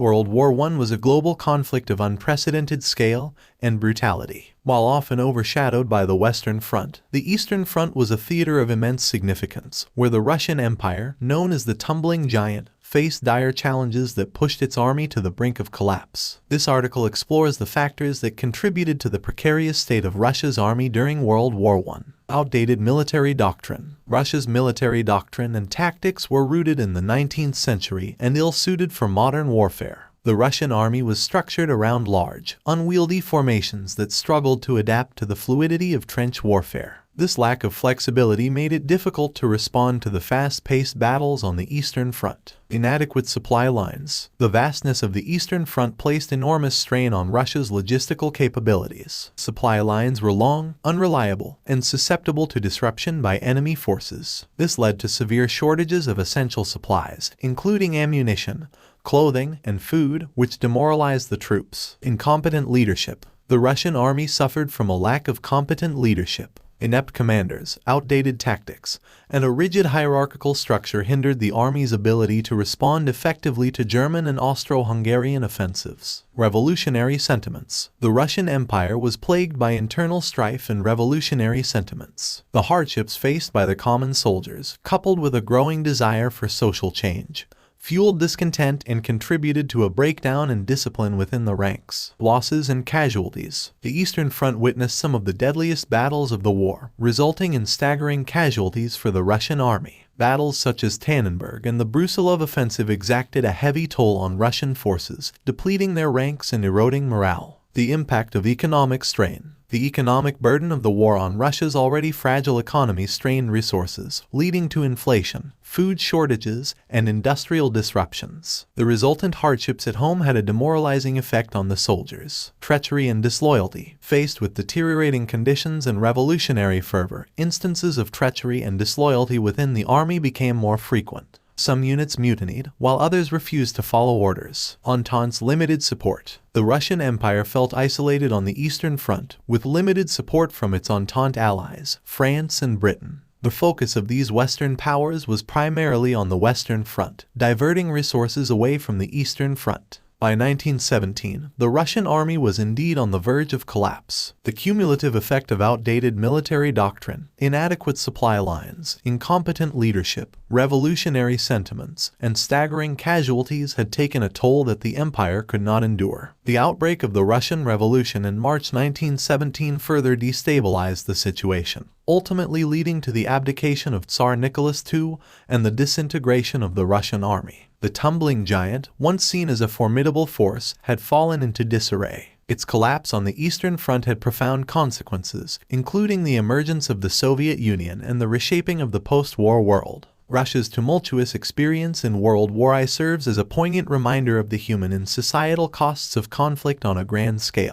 World War I was a global conflict of unprecedented scale and brutality. While often overshadowed by the Western Front, the Eastern Front was a theater of immense significance, where the Russian Empire, known as the tumbling giant, faced dire challenges that pushed its army to the brink of collapse. This article explores the factors that contributed to the precarious state of Russia's army during World War I. Outdated military doctrine. Russia's military doctrine and tactics were rooted in the 19th century and ill-suited for modern warfare. The Russian army was structured around large, unwieldy formations that struggled to adapt to the fluidity of trench warfare. This lack of flexibility made it difficult to respond to the fast-paced battles on the Eastern Front. Inadequate supply lines. The vastness of the Eastern Front placed enormous strain on Russia's logistical capabilities. Supply lines were long, unreliable, and susceptible to disruption by enemy forces. This led to severe shortages of essential supplies, including ammunition, clothing, and food, which demoralized the troops. Incompetent leadership. The Russian army suffered from a lack of competent leadership. Inept commanders, outdated tactics, and a rigid hierarchical structure hindered the army's ability to respond effectively to German and Austro-Hungarian offensives. Revolutionary sentiments. The Russian Empire was plagued by internal strife and revolutionary sentiments. The hardships faced by the common soldiers, coupled with a growing desire for social change, fueled discontent and contributed to a breakdown in discipline within the ranks. Losses and casualties. The Eastern Front witnessed some of the deadliest battles of the war, resulting in staggering casualties for the Russian army. Battles such as Tannenberg and the Brusilov offensive exacted a heavy toll on Russian forces, depleting their ranks and eroding morale. The impact of economic strain. The economic burden of the war on Russia's already fragile economy strained resources, leading to inflation, food shortages, and industrial disruptions. The resultant hardships at home had a demoralizing effect on the soldiers. Treachery and disloyalty. Faced with deteriorating conditions and revolutionary fervor, instances of treachery and disloyalty within the army became more frequent. Some units mutinied, while others refused to follow orders. Entente's limited support. The Russian Empire felt isolated on the Eastern Front, with limited support from its Entente allies, France and Britain. The focus of these Western powers was primarily on the Western Front, diverting resources away from the Eastern Front. By 1917, the Russian army was indeed on the verge of collapse. The cumulative effect of outdated military doctrine, inadequate supply lines, incompetent leadership, revolutionary sentiments, and staggering casualties had taken a toll that the empire could not endure. The outbreak of the Russian Revolution in March 1917 further destabilized the situation, ultimately leading to the abdication of Tsar Nicholas II and the disintegration of the Russian army. The tumbling giant, once seen as a formidable force, had fallen into disarray. Its collapse on the Eastern Front had profound consequences, including the emergence of the Soviet Union and the reshaping of the post-war world. Russia's tumultuous experience in World War I serves as a poignant reminder of the human and societal costs of conflict on a grand scale.